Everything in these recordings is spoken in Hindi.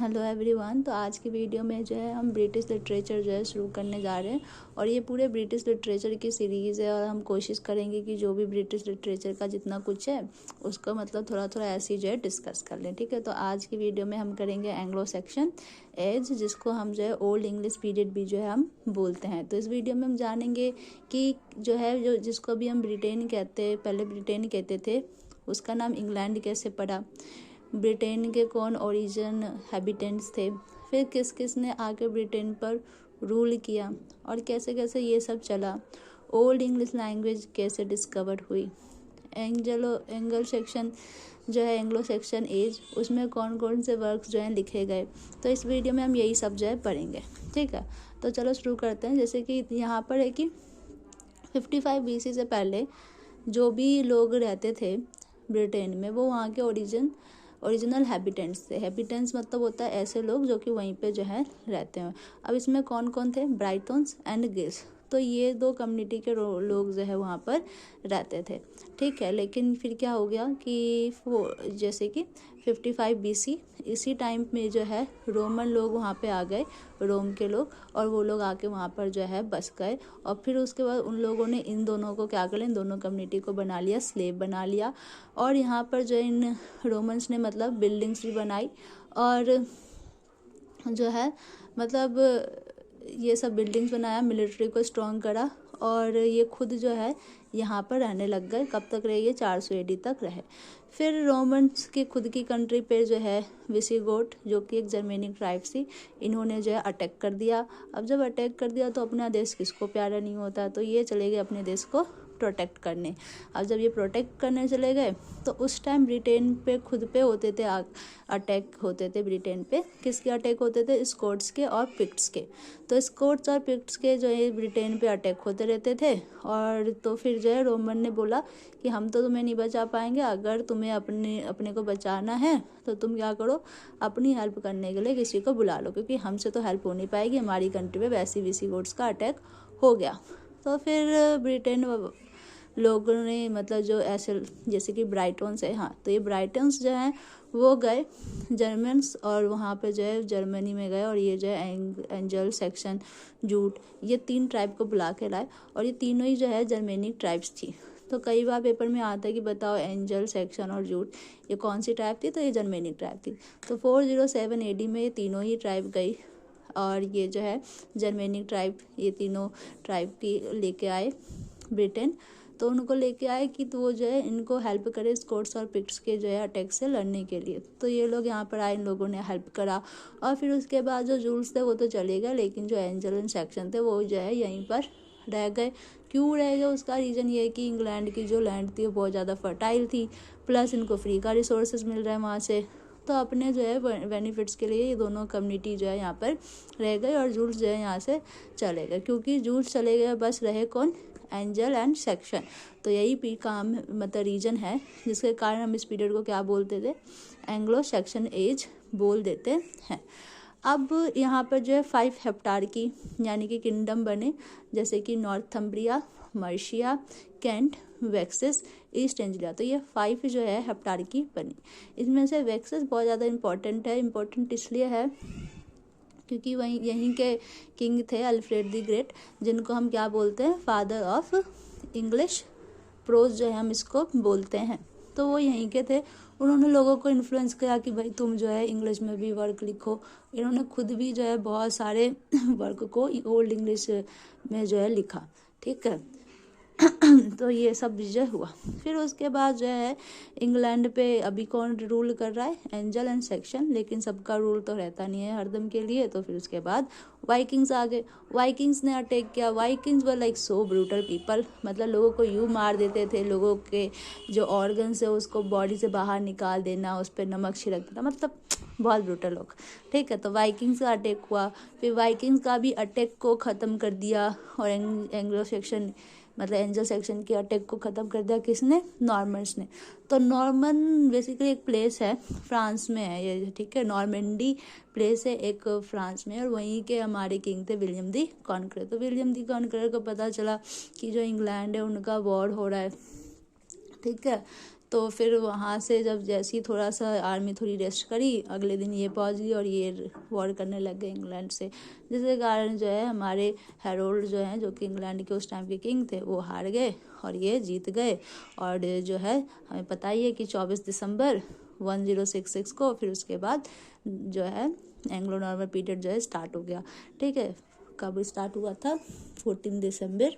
Hello everyone. तो आज की वीडियो में जो है हम ब्रिटिश लिटरेचर जो है शुरू करने जा रहे हैं और ये पूरे ब्रिटिश लिटरेचर की सीरीज़ है और हम कोशिश करेंगे कि जो भी ब्रिटिश लिटरेचर का जितना कुछ है उसको मतलब थोड़ा थोड़ा ऐसे ही जो है डिस्कस कर लें। ठीक है, तो आज की वीडियो में हम करेंगे एंग्लो सैक्सन एज, जिसको हम जो है ओल्ड इंग्लिश पीरियड भी जो है हम बोलते हैं। तो इस वीडियो में हम जानेंगे कि जो जिसको अभी हम ब्रिटेन कहते, पहले ब्रिटेन कहते थे, उसका नाम इंग्लैंड कैसे पड़ा, ब्रिटेन के कौन ओरिजिन हैबिटेंट्स थे, फिर किस किस ने आके ब्रिटेन पर रूल किया और कैसे कैसे ये सब चला, ओल्ड इंग्लिश लैंग्वेज कैसे डिस्कवर हुई, एंगल सेक्शन जो है एंग्लो सेक्शन एज, उसमें कौन कौन से वर्क्स जो हैं लिखे गए। तो इस वीडियो में हम यही सब जो है पढ़ेंगे। ठीक है, तो चलो शुरू करते हैं। जैसे कि यहाँ पर है कि 55 BC से पहले जो भी लोग रहते थे ब्रिटेन में, वो वहाँ के ओरिजिनल हैबिटेंट्स थे। हैबिटेंट्स मतलब होता है ऐसे लोग जो कि वहीं पे जो है रहते हैं। अब इसमें कौन कौन थे, ब्राइटन्स एंड गिल्स, तो ये दो कम्युनिटी के लोग जो है वहाँ पर रहते थे। ठीक है, लेकिन फिर क्या हो गया कि जैसे कि 55 BC इसी टाइम में जो है रोमन लोग वहाँ पे आ गए, रोम के लोग, और वो लोग आके वहाँ पर जो है बस गए। और फिर उसके बाद उन लोगों ने इन दोनों को क्या कर लिया, इन दोनों कम्युनिटी को बना लिया, स्लेव बना लिया। और यहाँ पर जो इन रोमन्स ने मतलब बिल्डिंग्स भी बनाई और जो है मतलब ये सब बिल्डिंग्स बनाया, मिलिट्री को स्ट्रॉन्ग करा और ये खुद जो है यहाँ पर रहने लग गए। कब तक रहे, ये 400 AD तक रहे। फिर रोमन्स की खुद की कंट्री पे जो है विसिगोट, जो कि एक जर्मेनिक ट्राइब थी, इन्होंने जो है अटैक कर दिया। अब जब अटैक कर दिया तो अपना देश किसको प्यारा नहीं होता, तो ये चले गए अपने देश को प्रोटेक्ट करने। अब जब ये प्रोटेक्ट करने चले गए तो उस टाइम ब्रिटेन पे खुद पे होते थे अटैक होते थे ब्रिटेन पे। किसके अटैक होते थे, स्कॉट्स के और पिक्ट्स के। तो स्कॉट्स और पिक्ट्स के जो है ब्रिटेन पे अटैक होते रहते थे। और तो फिर जो है रोमन ने बोला कि हम तो तुम्हें नहीं बचा पाएंगे, अगर तुम्हें अपने को बचाना है तो तुम क्या करो, अपनी हेल्प करने के लिए किसी को बुला लो, क्योंकि हमसे तो हेल्प हो नहीं पाएगी, हमारी कंट्री पे वैसे ही विसिगोट्स का अटैक हो गया। तो फिर ब्रिटेन लोगों ने मतलब जो ऐसे जैसे कि ब्राइटन्स है, हाँ, तो ये ब्राइटन्स जो हैं वो गए जर्मन्स और वहाँ पे जो है जर्मनी में गए और ये जो है एंजल सेक्शन जूट, ये 3 ट्राइब को बुला के लाए और ये तीनों ही जो है जर्मेनिक ट्राइब्स थी। तो कई बार पेपर में आता है कि बताओ एंजल सेक्शन और जूट ये कौन सी ट्राइब थी, तो ये जर्मेनिक ट्राइब थी। तो 407 AD में ये तीनों ही ट्राइब गई और ये जो है जर्मेनिक ट्राइब, ये तीनों ट्राइब की लेके आए ब्रिटेन। तो उनको लेके आए कि तो वो जो है इनको हेल्प करे स्कॉट्स और पिक्ट्स के जो है अटैक से लड़ने के लिए। तो ये लोग यहाँ पर आए, इन लोगों ने हेल्प करा और फिर उसके बाद जो जूल्स थे वो तो चले गए, लेकिन जो एंजल एंड सेक्शन थे वो जो है यहीं पर रह गए। क्यों रह गए, उसका रीज़न ये है कि इंग्लैंड की जो लैंड थी वो बहुत ज़्यादा फर्टाइल थी, प्लस इनको फ्री का रिसोर्सेज मिल रहा है वहाँ से। तो अपने जो है बेनिफिट्स के लिए ये दोनों कम्युनिटी जो है यहाँ पर रह गए और जूल्स जो है यहाँ से चले गए। क्योंकि जूल्स चले गए, बस रहे कौन, एंजल एंड सेक्शन। तो यही काम मतलब रीजन है जिसके कारण हम इस पीरियड को क्या बोलते थे, एंग्लो सेक्शन एज बोल देते हैं। अब यहाँ पर जो है 5 हेप्टार्की यानी कि किंगडम बने, जैसे कि नॉर्थम्ब्रिया, मर्शिया, कैंट, वेक्सेस, ईस्ट एंजिलिया। तो ये 5 जो है हेप्टार्की बनी। इसमें से वेक्सेस बहुत ज़्यादा इंपॉर्टेंट है। इंपॉर्टेंट इसलिए है क्योंकि वहीं यहीं के किंग थे अल्फ्रेड द ग्रेट, जिनको हम क्या बोलते हैं, फादर ऑफ इंग्लिश प्रोज जो है हम इसको बोलते हैं। तो वो यहीं के थे। उन्होंने लोगों को इन्फ्लुएंस किया कि भाई तुम जो है इंग्लिश में भी वर्क लिखो। इन्होंने खुद भी जो है बहुत सारे वर्क को ओल्ड इंग्लिश में जो है लिखा। ठीक है तो ये सब जो हुआ। फिर उसके बाद जो है इंग्लैंड पे अभी कौन रूल कर रहा है, एंजल एंड सेक्शन, लेकिन सबका रूल तो रहता नहीं है हरदम के लिए। तो फिर उसके बाद वाइकिंग्स आ गए। वाइकिंग्स ने अटैक किया। Vikings were like so brutal people, मतलब लोगों को यूँ मार देते थे, लोगों के जो ऑर्गन्स है उसको बॉडी से बाहर निकाल देना, उस पर नमक छिड़क देना, मतलब बहुत ब्रूटल लोग। ठीक है, तो वाइकिंग्स का अटैक हुआ। फिर वाइकिंग्स का भी अटैक को ख़त्म कर दिया और एंग्लो सेक्शन मतलब एंजल सेक्शन के अटैक को ख़त्म कर दिया किसने, नॉर्मन्स ने। तो नॉर्मन बेसिकली एक प्लेस है, फ्रांस में है ये। ठीक है, नॉर्मेंडी प्लेस है एक फ्रांस में, और वहीं के हमारे किंग थे विलियम दी कॉन्करर। तो विलियम दी कॉन्करर को पता चला कि जो इंग्लैंड है उनका वॉर हो रहा है। ठीक है, तो फिर वहाँ से जब जैसी थोड़ा सा आर्मी थोड़ी रेस्ट करी, अगले दिन ये पहुँच गई और ये वॉर करने लग गए इंग्लैंड से, जिसके कारण जो है हमारे हैरोल्ड जो हैं, जो कि इंग्लैंड के उस टाइम के किंग थे, वो हार गए और ये जीत गए। और जो है हमें पता ही है कि 24 दिसंबर 1066 को फिर उसके बाद जो है एंग्लो नॉर्मन पीरियड जो है स्टार्ट हो गया। ठीक है, कब स्टार्ट हुआ था? 14 दिसंबर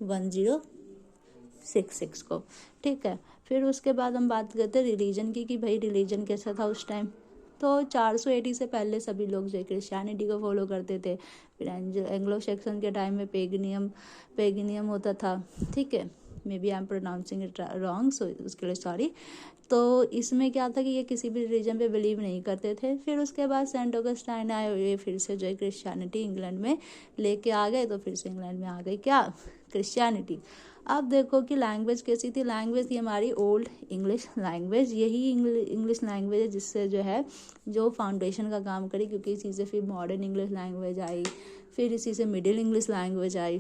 1066 को। ठीक है, फिर उसके बाद हम बात करते हैं रिलीजन की, कि भाई रिलीजन कैसा था उस टाइम। तो 480 से पहले सभी लोग जो क्रिश्चियनिटी को फॉलो करते थे। फिर एंग्लो सेक्शन के टाइम में पेगनियम होता था। ठीक है, may be I am pronouncing it wrong, so उसके लिए सॉरी। तो इसमें क्या था कि ये किसी भी रिलीजन पे बिलीव नहीं करते थे। फिर उसके बाद सेंट ऑगस्टाइन आए और ये फिर से जो है क्रिश्चियनिटी इंग्लैंड में लेके आ गए, तो फिर से इंग्लैंड में आ गई क्या? क्रिश्चियनिटी। अब देखो कि लैंग्वेज कैसी थी। लैंग्वेज थी हमारी ओल्ड इंग्लिश लैंग्वेज। यही इंग्लिश लैंग्वेज है जिससे जो है जो फाउंडेशन का काम करी, क्योंकि इसी से फिर मॉडर्न इंग्लिश लैंग्वेज आई, फिर इसी से middle English language I,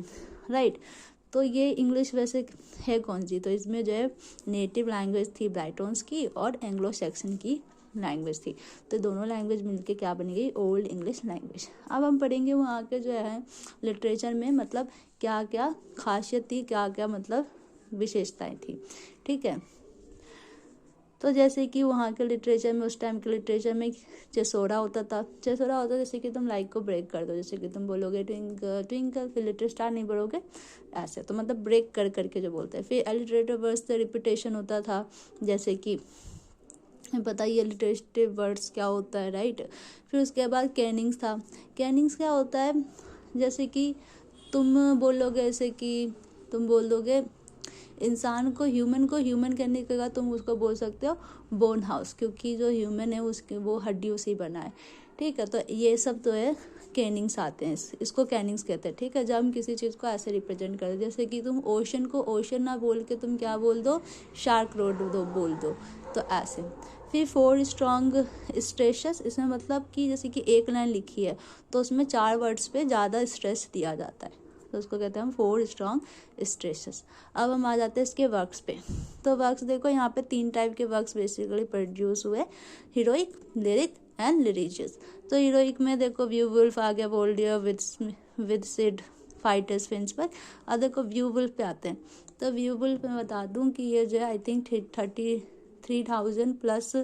right. तो ये इंग्लिश वैसे है कौन सी? तो इसमें जो है नेटिव लैंग्वेज थी ब्राइटन्स की और एंग्लो सैक्सन की लैंग्वेज थी। तो दोनों लैंग्वेज मिलके क्या बन गई? Old English language. अब हम पढ़ेंगे वहाँ के जो है लिटरेचर में मतलब क्या क्या खासियत थी, क्या क्या मतलब विशेषताएं थी। ठीक है, तो जैसे कि वहाँ के लिटरेचर में, उस टाइम के लिटरेचर में चेसोरा होता था। चेसोरा होता जैसे कि तुम लाइक को ब्रेक कर दो, जैसे कि तुम बोलोगे ट्विंकल, फिर लिटिल स्टार नहीं बोलोगे, ऐसे। तो मतलब ब्रेक कर करके जो बोलते हैं। फिर एलिटरेटिव वर्ड्स से रिपीटेशन होता था, जैसे कि पता ही एलिटरेटिव वर्ड्स क्या होता है, राइट। फिर उसके बाद कैनिंग्स था। कैनिंग्स क्या होता है? जैसे कि तुम बोलोगे, ऐसे कि तुम बोल दोगे इंसान को, ह्यूमन करने के बाद तुम उसको बोल सकते हो बोन हाउस, क्योंकि जो ह्यूमन है उसके वो हड्डियों से ही बना है। ठीक है, तो ये सब तो है कैनिंग्स आते हैं, इसको कैनिंग्स कहते हैं। ठीक है, जब हम किसी चीज़ को ऐसे रिप्रेजेंट करते, जैसे कि तुम ओशन को ओशन ना बोल के तुम क्या बोल दो? शार्क रोड दो बोल दो, तो ऐसे। फिर 4 स्ट्रॉन्ग स्ट्रेसेस, इसमें मतलब कि जैसे कि एक लाइन लिखी है तो उसमें 4 वर्ड्स पे ज़्यादा स्ट्रेस दिया जाता है, तो उसको कहते हैं हम 4 स्ट्रॉन्ग स्ट्रेसेस। अब हम आ जाते हैं इसके वर्क्स पे। तो वर्क्स देखो, यहाँ पे 3 टाइप के वर्क्स बेसिकली प्रोड्यूस हुए, हीरोइक, लिरिक एंड लिरिजियस। तो हीरोइक में देखो ब्यूवुल्फ आ गया, वोल्डियर विद सिड, फाइटर्स फिंच पर। अब देखो ब्यूवुल्फ पे आते हैं। तो ब्यूवुल्फ में बता दूं कि ये जो है आई थिंक 33,000 प्लस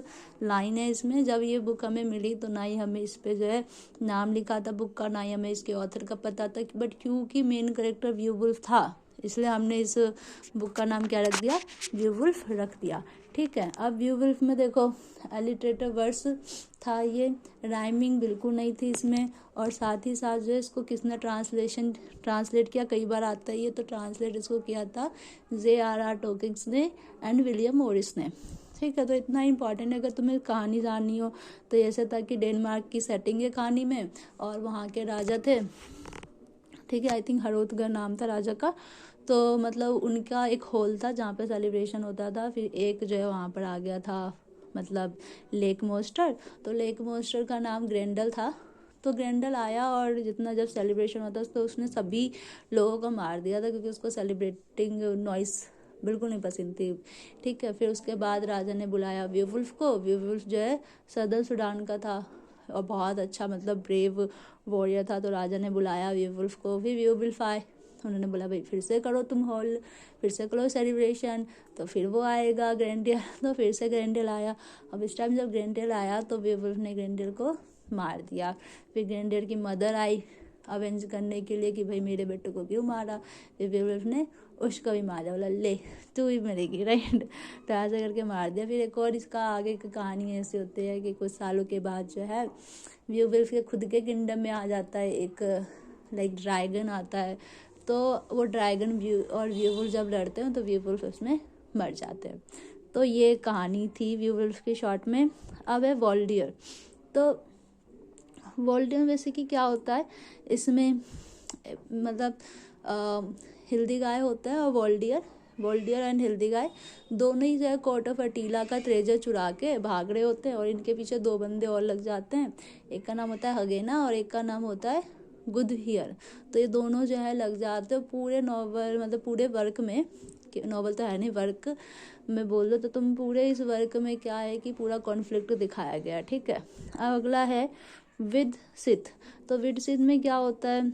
लाइन है इसमें। जब ये बुक हमें मिली तो ना ही हमें इस पे जो है नाम लिखा था बुक का, ना ही हमें इसके ऑथर का पता था, बट क्योंकि मेन कैरेक्टर ब्यूवुल्फ था इसलिए हमने इस बुक का नाम क्या रख दिया? ब्यूवुल्फ रख दिया। ठीक है, अब ब्यूवुल्फ में देखो एलिटरेटिव वर्ड्स था, ये राइमिंग बिल्कुल नहीं थी इसमें, और साथ ही साथ जो है इसको किसने ट्रांसलेट किया? कई बार आता है ये, तो ट्रांसलेट इसको किया था J.R.R. टोकिंस ने एंड विलियम मोरिस ने। ठीक है, तो इतना इंपॉर्टेंट है। अगर तुम्हें कहानी जाननी हो तो ऐसा था कि डेनमार्क की सेटिंग है कहानी में, और वहाँ के राजा थे, ठीक है, आई थिंक हरोथगर नाम था राजा का। तो मतलब उनका एक हॉल था जहाँ पे सेलिब्रेशन होता था। फिर एक जो है वहाँ पर आ गया था मतलब लेक मोस्टर, तो लेक मोस्टर का नाम ग्रेंडल था। तो ग्रेंडल आया और जितना जब सेलिब्रेशन होता तो उसने सभी लोगों को मार दिया था, क्योंकि उसको सेलिब्रेटिंग नॉइस बिल्कुल नहीं पसंद थी। ठीक है, फिर उसके बाद राजा ने बुलाया ब्यूवुल्फ को। ब्यूवुल्फ जो है सदर सुडान का था और बहुत अच्छा मतलब ब्रेव वॉरियर था। तो राजा ने बुलाया ब्यूवुल्फ को। फिर ब्यूवुल्फ आए, उन्होंने बोला भाई फिर से करो तुम हॉल, फिर से करो सेलिब्रेशन। तो फिर वो आएगा ग्रेंडेल, तो फिर से ग्रेंडेल आया। अब इस टाइम जब ग्रेंडेल आया तो ब्यूवुल्फ ने ग्रेंडेल को मार दिया। फिर ग्रेंडेल की मदर आई अवेंज करने के लिए कि भाई मेरे बेटे को क्यों मारा। फिर ब्यूवुल्फ ने उसको भी मारा, बोला ले तू ही मरेगी, राइट। तो ऐसा करके मार दिया। फिर एक और इसका आगे की कहानी ऐसी होती है कि कुछ सालों के बाद जो है ब्यूवुल्फ के खुद के किंगडम में आ जाता है एक लाइक ड्रैगन आता है। तो वो ड्रैगन और ब्यूवुल्फ जब लड़ते हैं तो ब्यूवुल्फ उसमें मर जाते हैं। तो ये कहानी थी ब्यूवुल्फ की शॉर्ट में। अब है वॉल्डियर। तो वॉल्डियर वैसे कि क्या होता है इसमें, मतलब हिल्दीगाय होता है और वॉल्डियर एंड हिल्दीगाय दोनों ही जो है कोर्ट ऑफ अटीला का ट्रेजर चुरा के भाग रहे होते हैं, और इनके पीछे 2 बंदे और लग जाते हैं। एक का नाम होता है हगेना और एक का नाम होता है गुडहियर। तो ये दोनों जो है लग जाते हैं। पूरे नॉवल मतलब पूरे वर्क में नॉवल तो है नहीं, वर्क में बोल दो तो तुम पूरे इस वर्क में क्या है कि पूरा कॉन्फ्लिक्ट दिखाया गया, ठीक है। अब अगला है विद सिथ। तो विद सिथ में क्या होता है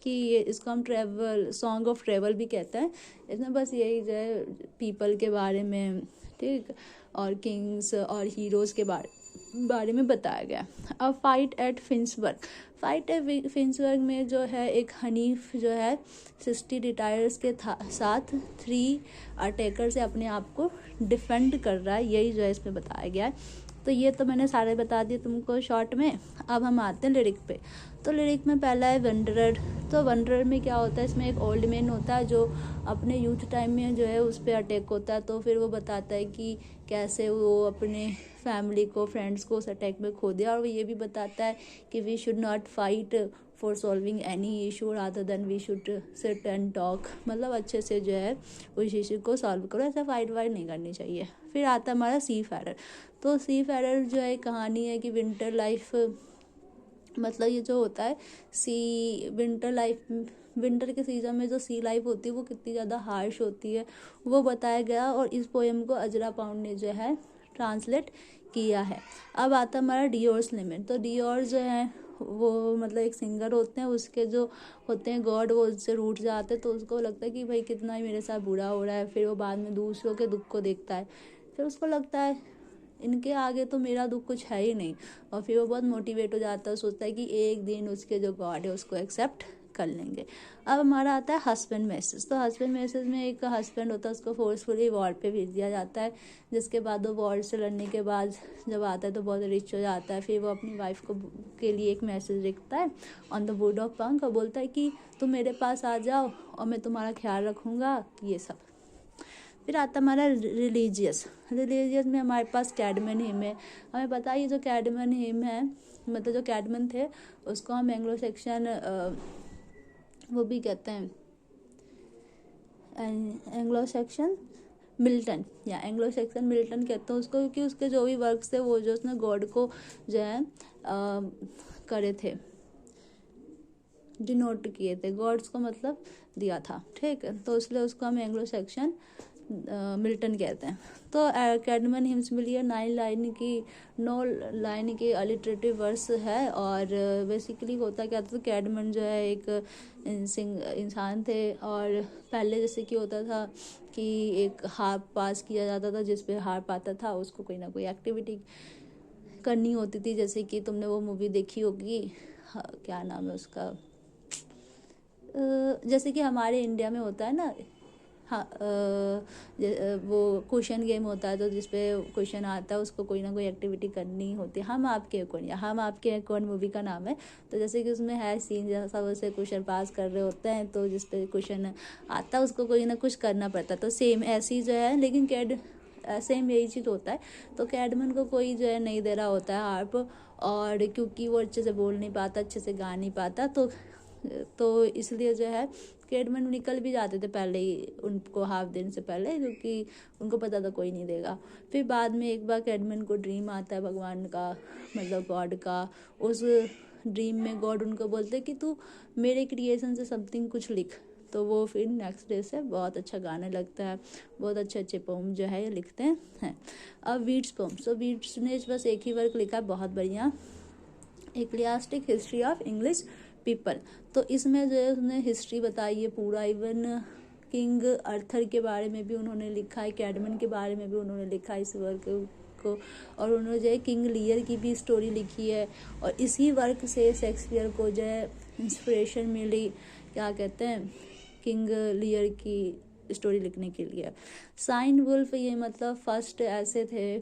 कि ये इसको हम ट्रैवल, सॉन्ग ऑफ ट्रैवल भी कहते हैं। इसमें बस यही जो है पीपल के बारे में, ठीक, और किंग्स और हीरोज़ के बारे में बताया गया। अब फाइट एट फिंसबर्ग। फाइट एट फिंसबर्ग में जो है एक हनीफ जो है 60 रिटायर्स के साथ 3 अटैकर से अपने आप को डिफेंड कर रहा है, यही जो है इसमें बताया गया है। तो ये तो मैंने सारे बता दिए तुमको शॉर्ट में। अब हम आते हैं लिरिक पे। तो लिरिक में पहला है वंडरर। तो वंडरर में क्या होता है, इसमें एक ओल्ड मैन होता है जो अपने यूथ टाइम में जो है उस पर अटैक होता है। तो फिर वो बताता है कि कैसे वो अपने फैमिली को, फ्रेंड्स को उस अटैक में खो दिया। और वो ये भी बताता है कि we should not fight for solving any issue rather than we should sit and talk. मतलब अच्छे से जो है उस इशू को सॉल्व करो, ऐसा फाइट वाइट नहीं करनी चाहिए। फिर आता है हमारा सी फेरर। तो सी फेरर जो है कहानी है कि विंटर लाइफ, मतलब ये जो होता है सी विंटर लाइफ, विंटर के सीज़न में जो सी लाइफ होती है वो कितनी ज़्यादा हार्श होती है वो बताया गया। और इस पोएम को अजरा पाउंड ने जो है ट्रांसलेट किया है। अब आता है हमारा डियोर्स लिमिट। तो डियोर जो है वो मतलब एक सिंगर होते हैं, उसके जो होते हैं गॉड वो उससे रूठ जाते हैं। तो उसको लगता है कि भाई कितना ही मेरे साथ बुरा हो रहा है। फिर वो बाद में दूसरों के दुख को देखता है, फिर उसको लगता है इनके आगे तो मेरा दुख कुछ है ही नहीं। और फिर वो बहुत मोटिवेट हो जाता है, सोचता है कि एक दिन उसके जो गॉड है उसको एक्सेप्ट कर लेंगे। अब हमारा आता है हस्बैंड मैसेज। तो हस्बैंड मैसेज में एक हस्बैंड होता है, उसको फोर्सफुली वॉर पे भेज दिया जाता है, जिसके बाद वो वॉर से लड़ने के बाद जब आता है तो बहुत रिच हो जाता है। फिर वो अपनी वाइफ को के लिए एक मैसेज लिखता है ऑन द वुड ऑफ पंख, और बोलता है कि तुम मेरे पास आ जाओ और मैं तुम्हारा ख्याल रखूँगा, ये सब। फिर आता हमारा रिलीजियस। रिलीजियस में हमारे कैडमन कैडमन हिम है। हमें पता है ये जो कैडमन हिम है, मतलब जो कैडमन थे उसको हम एंग्लो सेक्शन वो भी कहते हैं, एंग्लो सेक्शन मिल्टन, या एंग्लो सेक्शन मिल्टन कहते हैं उसको, क्योंकि उसके जो भी वर्क्स थे वो जो उसने गॉड को जो है करे थे, डिनोट किए थे, गॉड्स को मतलब दिया था, ठीक है। तो इसलिए उसको हम एंग्लो सेक्शन मिल्टन कहते हैं। तो कैडमन हिम्स में लिए 9 लाइन की अलिटरेटिव वर्स है। और बेसिकली होता क्या था, तो कैडमन जो है एक इंसान थे, और पहले जैसे कि होता था कि एक हार्प पास किया जाता था, जिस पे हार्प आता था उसको कोई ना कोई एक्टिविटी करनी होती थी। जैसे कि तुमने वो मूवी देखी होगी, क्या नाम है उसका, जैसे कि हमारे इंडिया में होता है ना, हाँ, वो क्वेश्चन गेम होता है, तो जिसपे क्वेश्चन आता है उसको कोई ना कोई एक्टिविटी करनी होती है। हम आपके हैं कौन, या हम आपके हैं कौन मूवी का नाम है। तो जैसे कि उसमें है सीन जैसा, वैसे क्वेश्चन पास कर रहे होते हैं, तो जिसपे क्वेश्चन आता है उसको कोई ना कुछ करना पड़ता है। तो सेम ऐसी जो है, लेकिन सेम यही चीज़ होता है। तो कैडमन को कोई जो है नहीं दे रहा होता है हार्प, और क्योंकि वो अच्छे से बोल नहीं पाता, अच्छे से गा नहीं पाता, तो इसलिए जो है कैडमन निकल भी जाते थे पहले ही, उनको हाफ दिन से पहले, क्योंकि उनको पता था कोई नहीं देगा। फिर बाद में एक बार कैडमन को ड्रीम आता है भगवान का, मतलब गॉड का। उस ड्रीम में गॉड उनको बोलते कि तू मेरे क्रिएशन से समथिंग कुछ लिख। तो वो फिर नेक्स्ट डे से बहुत अच्छा गाने लगता है, बहुत अच्छे अच्छे पोम जो है ये लिखते हैं। अब वीट्स पोम। सो वीट्स ने बस एक ही वर्क लिखा, बहुत बढ़िया, एक्लियास्टिक हिस्ट्री ऑफ इंग्लिश पीपल। तो इसमें जो है उसने हिस्ट्री बताई है पूरा, इवन किंग अर्थर के बारे में भी उन्होंने लिखा है, कैडमन के बारे में भी उन्होंने लिखा है इस वर्क को। और उन्होंने जो है किंग लियर की भी स्टोरी लिखी है, और इसी वर्क से शेक्सपियर को जो है इंस्पिरेशन मिली, क्या कहते हैं, किंग लियर की स्टोरी लिखने के लिए। साइन वुल्फ, ये मतलब फर्स्ट ऐसे थे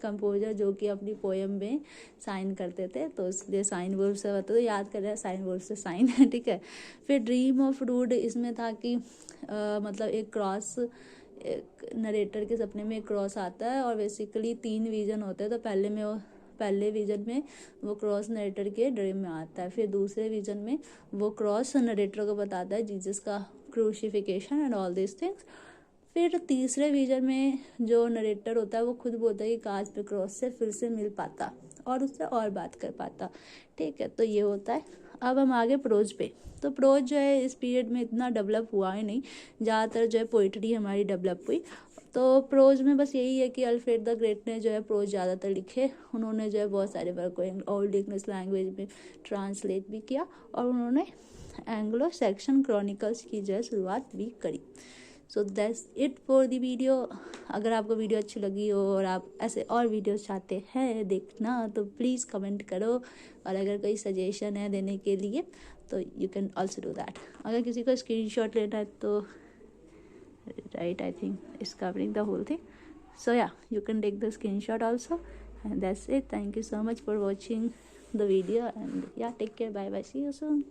कंपोजर जो कि अपनी पोएम में साइन करते थे, तो इसलिए साइन वुल्फ से तो याद कर रहे हैं, साइन वुल्फ से साइन है, ठीक है। फिर ड्रीम ऑफ रूड, इसमें था कि मतलब एक क्रॉस, एक नरेटर के सपने में एक क्रॉस आता है, और बेसिकली 3 विजन होते हैं। तो पहले विजन में वो क्रॉस नरेटर के ड्रीम में आता है, फिर दूसरे विजन में वो क्रॉस नरेटर को बताता है जीसस का crucifixion and all this things. फिर तीसरे विजन में जो नरेटर होता है वो खुद बोलता है कि काश पे क्रॉस से फिर से मिल पाता और उससे और बात कर पाता, ठीक है। तो ये होता है। अब हम आगे प्रोज पे। तो प्रोज जो है इस पीरियड में इतना डेवलप हुआ ही नहीं, ज़्यादातर जो है पोइट्री हमारी डेवलप हुई। तो प्रोज में बस यही है कि अल्फ्रेड द ग्रेट ने जो है प्रोज ज़्यादातर लिखे। उन्होंने जो है बहुत सारे वर्क को ओल्ड इंग्लिश लैंग्वेज में ट्रांसलेट भी किया और उन्होंने एंग्लो सेक्शन क्रॉनिकल्स की जो है शुरुआत भी करी। So that's it for the video. अगर आपको वीडियो अच्छी लगी हो और आप ऐसे और वीडियोस चाहते हैं देखना तो प्लीज़ कमेंट करो, और अगर कोई सजेशन है देने के लिए तो you can also do that. अगर किसी को स्क्रीनशॉट लेना है तो right, I think it's covering the whole thing, so yeah you can take the screenshot also and that's it. Thank you so much for watching the video and yeah, take care, bye bye, see you soon.